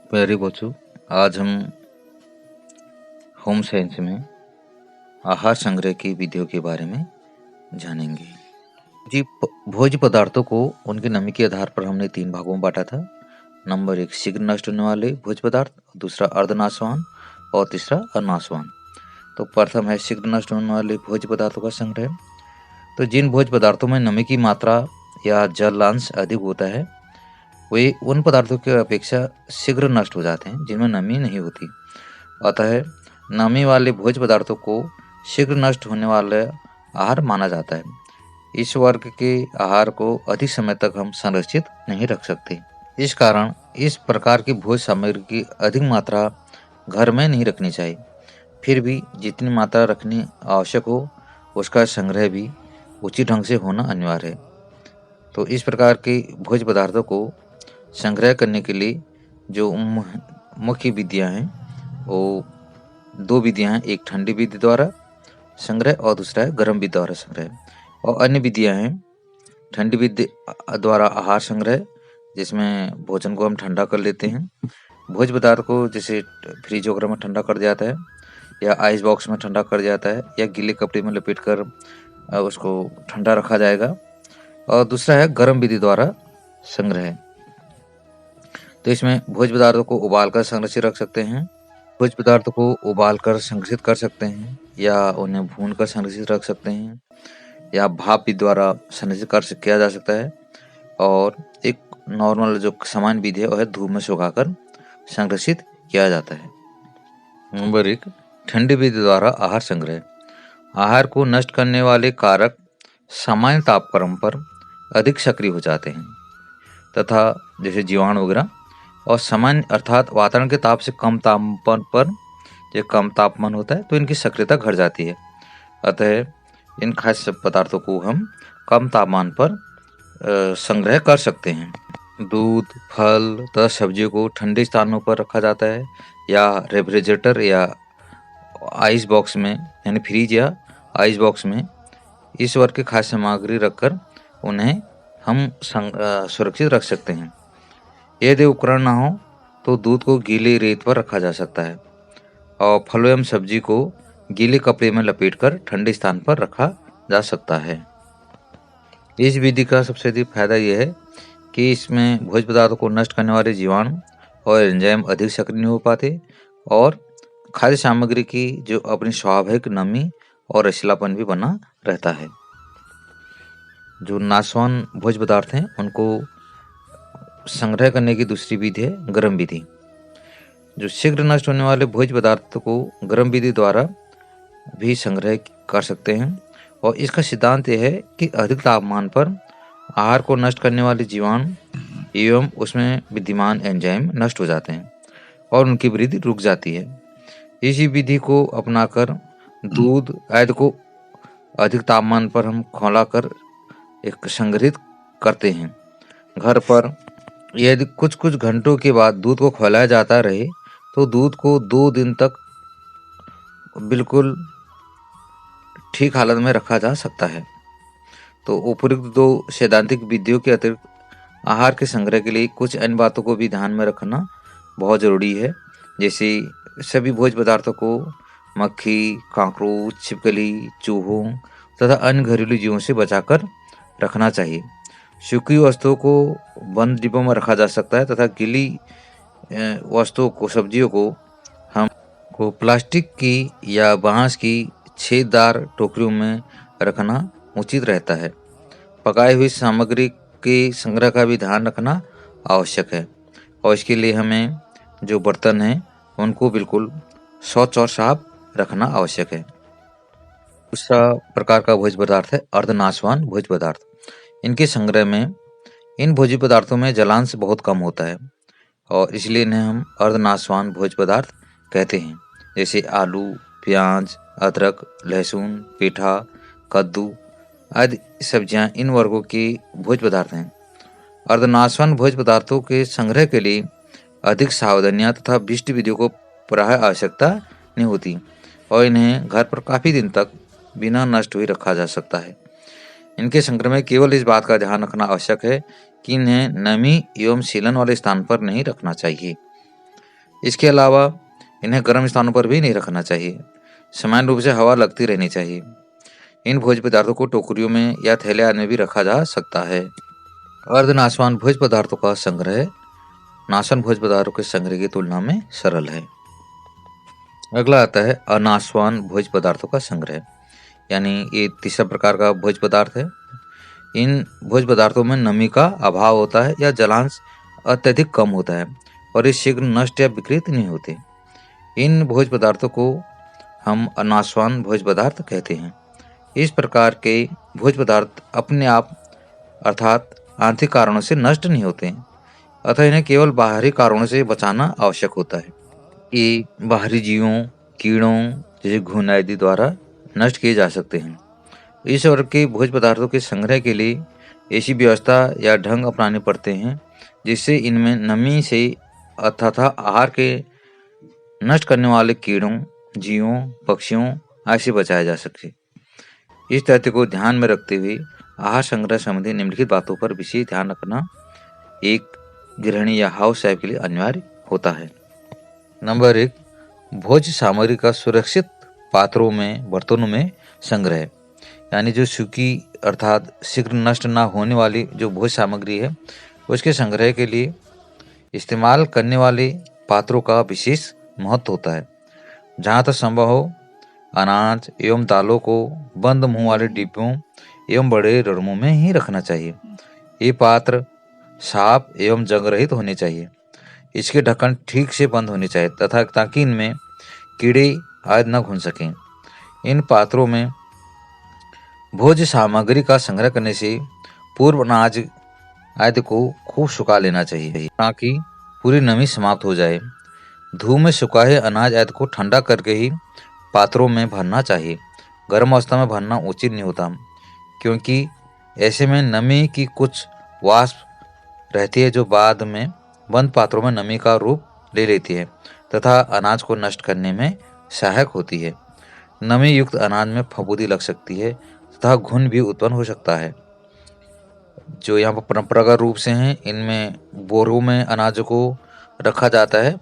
प्यारे बच्चों, आज हम होम साइंस में आहार संग्रह की विधियों के बारे में जानेंगे। भोज्य पदार्थों को उनके नमी के आधार पर हमने 3 भागों में बांटा था। नंबर 1 शीघ्र नष्ट होने वाले भोज्य पदार्थ, दूसरा अर्धनाशवान और तीसरा अनाशवान। तो प्रथम है शीघ्र नष्ट होने वाले भोज्य पदार्थों का संग्रह। तो जिन भोज्य पदार्थों में नमी की मात्रा या जलांश अधिक होता है, वे उन पदार्थों की अपेक्षा शीघ्र नष्ट हो जाते हैं जिनमें नमी नहीं होती। अतः नमी वाले भोज्य पदार्थों को शीघ्र नष्ट होने वाला आहार माना जाता है। इस वर्ग के आहार को अधिक समय तक हम संरक्षित नहीं रख सकते। इस कारण इस प्रकार की भोज्य सामग्री की अधिक मात्रा घर में नहीं रखनी चाहिए। फिर भी जितनी मात्रा रखनी आवश्यक हो, उसका संग्रह भी उचित ढंग से होना अनिवार्य है। तो इस प्रकार के भोज्य पदार्थों को संग्रह करने के लिए जो मुख्य विधियां हैं, वो 2 विधियां हैं। एक ठंडी विधि द्वारा संग्रह और दूसरा है गर्म विधि द्वारा संग्रह। और अन्य विधियां हैं ठंडी विधि द्वारा आहार संग्रह, जिसमें भोजन को हम ठंडा कर लेते हैं। भोज्य पदार्थ को जैसे फ्रिज वगैरह में ठंडा कर दिया जाता है, या आइस बॉक्स में ठंडा कर दिया जाता है, या गीले कपड़े में लपेट कर उसको ठंडा रखा जाएगा। और दूसरा है गर्म विधि द्वारा संग्रह। तो इसमें भोज्य पदार्थों को उबालकर संरक्षित रख सकते हैं, भोज्य पदार्थों को उबालकर संरक्षित कर सकते हैं, या उन्हें भूनकर संरक्षित रख सकते हैं, या भाप विधि द्वारा संरक्षित किया जा सकता है। और एक नॉर्मल जो सामान्य विधि है, वह धूप में सुखाकर संरक्षित किया जाता है। नंबर 1 ठंडी विधि द्वारा आहार संग्रह। आहार को नष्ट करने वाले कारक सामान्य तापक्रम पर अधिक सक्रिय हो जाते हैं तथा जैसे जीवाणु वगैरह, और सामान्य अर्थात वातावरण के ताप से कम तापमान पर, जो कम तापमान होता है, तो इनकी सक्रियता घट जाती है। अतः इन खाद्य पदार्थों को हम कम तापमान पर संग्रह कर सकते हैं। दूध, फल तथा सब्जियों को ठंडे स्थानों पर रखा जाता है, या रेफ्रिजरेटर या आइस बॉक्स में, यानी फ्रिज या आइस बॉक्स में इस वर्ग की खाद्य सामग्री रखकर उन्हें हम सुरक्षित रख सकते हैं। यदि उपकरण ना हो तो दूध को गीली रेत पर रखा जा सकता है, और फलों एवं सब्जी को गीले कपड़े में लपेटकर ठंडे स्थान पर रखा जा सकता है। इस विधि का सबसे अधिक फायदा यह है कि इसमें भोज्य पदार्थों को नष्ट करने वाले जीवाणु और एंजाइम अधिक सक्रिय नहीं हो पाते, और खाद्य सामग्री की जो अपनी स्वाभाविक नमी और रसीलापन भी बना रहता है। जो नाशवान भोज्य पदार्थ हैं, उनको संग्रह करने की दूसरी विधि है गर्म विधि। जो शीघ्र नष्ट होने वाले भोज्य पदार्थ को गर्म विधि द्वारा भी संग्रह कर सकते हैं, और इसका सिद्धांत यह है कि अधिक तापमान पर आहार को नष्ट करने वाले जीवाणु एवं उसमें विद्यमान एंजाइम नष्ट हो जाते हैं और उनकी वृद्धि रुक जाती है। इसी विधि को अपनाकर दूध आदि को अधिक तापमान पर हम खौलाकर एक संग्रहित करते हैं। घर पर यदि कुछ कुछ घंटों के बाद दूध को खौलाया जाता रहे, तो दूध को 2 दिन तक बिल्कुल ठीक हालत में रखा जा सकता है। तो उपयुक्त 2 सैद्धांतिक विधियों के अतिरिक्त आहार के संग्रह के लिए कुछ अन्य बातों को भी ध्यान में रखना बहुत जरूरी है। जैसे सभी भोज्य पदार्थों को मक्खी, काकरोच, छिपकली, चूहों तथा अन्य घरेलू जीवों से बचाकर रखना चाहिए। सूखी वस्तुओं को बंद डिब्बों में रखा जा सकता है, तथा गीली वस्तुओं को, सब्जियों को हम प्लास्टिक की या बांस की छेददार टोकरियों में रखना उचित रहता है। पकाई हुई सामग्री के संग्रह का भी ध्यान रखना आवश्यक है, और इसके लिए हमें जो बर्तन हैं उनको बिल्कुल स्वच्छ और साफ रखना आवश्यक है। दूसरा प्रकार का भोज्य पदार्थ है अर्धनाशवान भोज्य पदार्थ। इनके संग्रह में इन भोज्य पदार्थों में जलांश बहुत कम होता है, और इसलिए इन्हें हम अर्धनाशवान भोज्य पदार्थ कहते हैं। जैसे आलू, प्याज, अदरक, लहसुन, पेठा, कद्दू आदि सब्जियां इन वर्गों के भोज्य पदार्थ हैं। अर्धनाशवान भोज्य पदार्थों के संग्रह के लिए अधिक सावधानियां तथा विशिष्ट विधियों को प्रायः आवश्यकता नहीं होती, और इन्हें घर पर काफी दिन तक बिना नष्ट हुए रखा जा सकता है। इनके संग्रह में केवल इस बात का ध्यान रखना आवश्यक है कि इन्हें नमी एवं सीलन वाले स्थान पर नहीं रखना चाहिए। इसके अलावा इन्हें गर्म स्थानों पर भी नहीं रखना चाहिए। समान रूप से हवा लगती रहनी चाहिए। इन भोज्य पदार्थों को टोकरियों में या थैले आदि में भी रखा जा सकता है। अर्धनाशवान भोज्य पदार्थों का संग्रह नाशवान भोज्य पदार्थों के संग्रह की तुलना में सरल है। अगला आता है अनाशवान भोज्य पदार्थों का संग्रह, यानी ये तीसरा प्रकार का भोज्य पदार्थ है। इन भोज्य पदार्थों में नमी का अभाव होता है या जलांश अत्यधिक कम होता है और ये शीघ्र नष्ट या विकृत नहीं होते। इन भोज्य पदार्थों को हम अनाशवान भोज्य पदार्थ कहते हैं। इस प्रकार के भोज्य पदार्थ अपने आप अर्थात आंतरिक कारणों से नष्ट नहीं होते, अतः इन्हें केवल बाहरी कारणों से बचाना आवश्यक होता है। ये बाहरी जीवों, कीड़ों जैसे घुन आदि द्वारा नष्ट किए जा सकते हैं। इस वर्ग के भोज्य पदार्थों के संग्रह के लिए ऐसी व्यवस्था या ढंग अपनाने पड़ते हैं जिससे इनमें नमी से तथा आहार के नष्ट करने वाले कीड़ों, जीवों, पक्षियों आदि से बचाया जा सके। इस तथ्य को ध्यान में रखते हुए आहार संग्रह संबंधी निम्नलिखित बातों पर विशेष ध्यान रखना एक गृहिणी या हाउस वाइफ के लिए अनिवार्य होता है। नंबर 1, भोज्य सामग्री का सुरक्षित पात्रों में, बर्तनों में संग्रह, यानी जो सूखी अर्थात शीघ्र नष्ट न होने वाली जो भोज्य सामग्री है उसके संग्रह के लिए इस्तेमाल करने वाले पात्रों का विशेष महत्व होता है। जहाँ तक संभव हो अनाज एवं दालों को बंद मुंह वाले डिब्बों एवं बड़े ड्रमों में ही रखना चाहिए। ये पात्र साफ एवं जंग रहित होने चाहिए। इसके ढक्कन ठीक से बंद होने चाहिए तथा ताकि इनमें कीड़े आदि न घुस सकें। इन पात्रों में भोज्य सामग्री का संग्रह करने से पूर्व अनाज आदि को खूब सुखा लेना चाहिए ताकि पूरी नमी समाप्त हो जाए। धूप में सुखाए अनाज आदि को ठंडा करके ही पात्रों में भरना चाहिए। गर्म अवस्था में भरना उचित नहीं होता, क्योंकि ऐसे में नमी की कुछ वाष्प रहती है जो बाद में बंद पात्रों में नमी का रूप ले लेती है तथा अनाज को नष्ट करने में सहायक होती है। नमी युक्त अनाज में फफूंदी लग सकती है तथा घुन भी उत्पन्न हो सकता है। जो यहाँ पर परंपरागत रूप से हैं, इनमें बोरों में अनाज को रखा जाता है,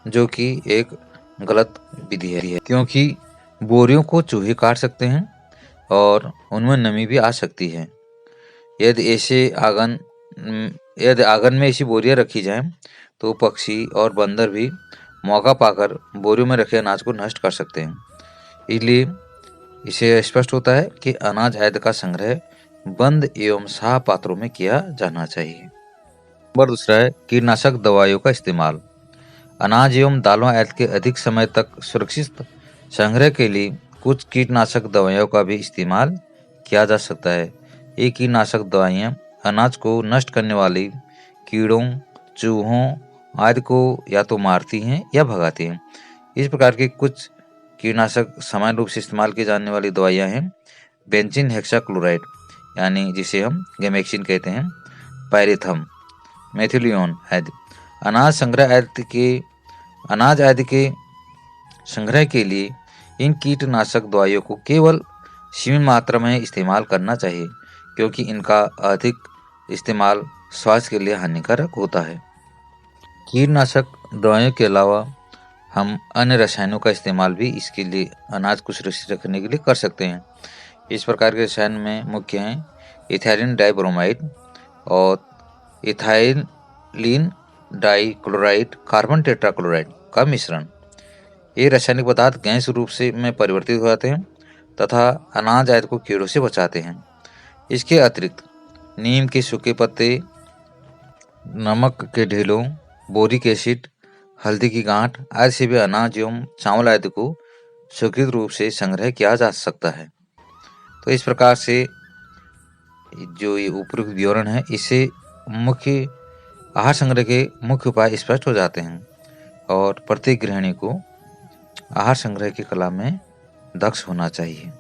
जो कि एक गलत विधि है, क्योंकि बोरियों को चूहे काट सकते हैं और उनमें नमी भी आ सकती है। यदि आंगन में ऐसी बोरियां रखी जाएं तो पक्षी और बंदर भी मौका पाकर बोरियों में रखे अनाज को नष्ट कर सकते हैं। इसलिए इसे स्पष्ट होता है कि अनाज आदि का संग्रह बंद एवं साफ पात्रों में किया जाना चाहिए। नंबर 2 है कीटनाशक दवाइयों का इस्तेमाल। अनाज एवं दालों आदि के अधिक समय तक सुरक्षित संग्रह के लिए कुछ कीटनाशक दवाइयों का भी इस्तेमाल किया जा सकता है। ये कीटनाशक दवाइयाँ अनाज को नष्ट करने वाली कीड़ों, चूहों आदि को या तो मारती हैं या भगाती हैं। इस प्रकार के कुछ कीटनाशक सामान्य रूप से इस्तेमाल की जाने वाली दवाइयाँ हैं बेंजीन हेक्साक्लोराइड, यानी जिसे हम गैमेक्सिन कहते हैं, पायरेथम, मेथिलियोन आदि। अनाज आदि के संग्रह के लिए इन कीटनाशक दवाइयों को केवल सीमित मात्रा में इस्तेमाल करना चाहिए, क्योंकि इनका अधिक इस्तेमाल स्वास्थ्य के लिए हानिकारक होता है। कीटनाशक दवाइयों के अलावा हम अन्य रसायनों का इस्तेमाल भी इसके लिए अनाज को सुरक्षित रखने के लिए कर सकते हैं। इस प्रकार के रसायन में मुख्य हैं इथाइलिन डाइब्रोमाइड और इथाइलिन डाइक्लोराइड कार्बन टेट्राक्लोराइड का मिश्रण। ये रासायनिक पदार्थ गैस रूप से में परिवर्तित हो जाते हैं तथा अनाज आदि को कीड़ों से बचाते हैं। इसके अतिरिक्त नीम के सूखे पत्ते, नमक के ढेलों, बोरिक एसिड, हल्दी की गांठ आदि से भी अनाज एवं चावल आदि को सुरक्षित रूप से संग्रह किया जा सकता है। तो इस प्रकार से जो ये उपयुक्त विवरण है, इससे मुख्य आहार संग्रह के मुख्य उपाय स्पष्ट हो जाते हैं और प्रत्येक गृहिणी को आहार संग्रह की कला में दक्ष होना चाहिए।